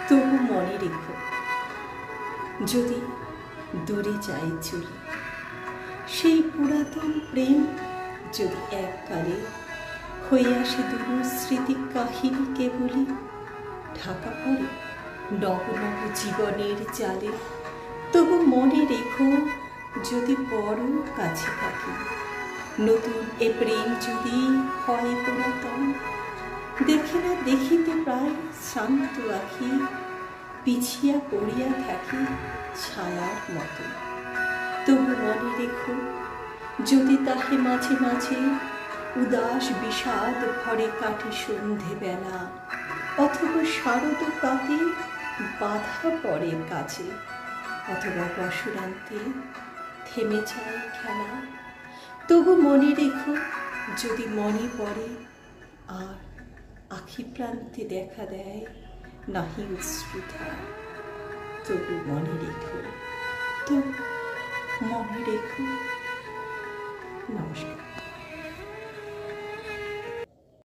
তবু মনে রেখো, যদি দূরে যাই চলে, সেই পুরাতন প্রেম যদি এককালে হয়ে আসে দুরূহ স্মৃতি কাহিনী কেবলই ঢাকা পড়ে নব নব জীবনের জালে, তবু মনে রেখো, যদি বড় কাছে থাকি, নতুন এ প্রেম যদি হয় পুরাতন, দেখে না দেখিতে প্রায় শান্ত আখি, পিছিয়া পড়িয়া থাকি ছায়ার মতো। তবু মনে রেখো, যদি তাহে মাঝে মাঝে উদাস বিষাদ ভরে কাটে সন্ধে বেলা, অথবা শারদ প্রাতে বাধা পড়ে কাজে, অথবা বসরান্তে থেমে যায় খেলা, তবু মনে রেখো, যদি মনে পড়ে আর আখি প্রান্তে দেখা দেয় নাহি অশ্রুধা, তবু মনে রেখো, তো মনে রেখো। নমস্কার।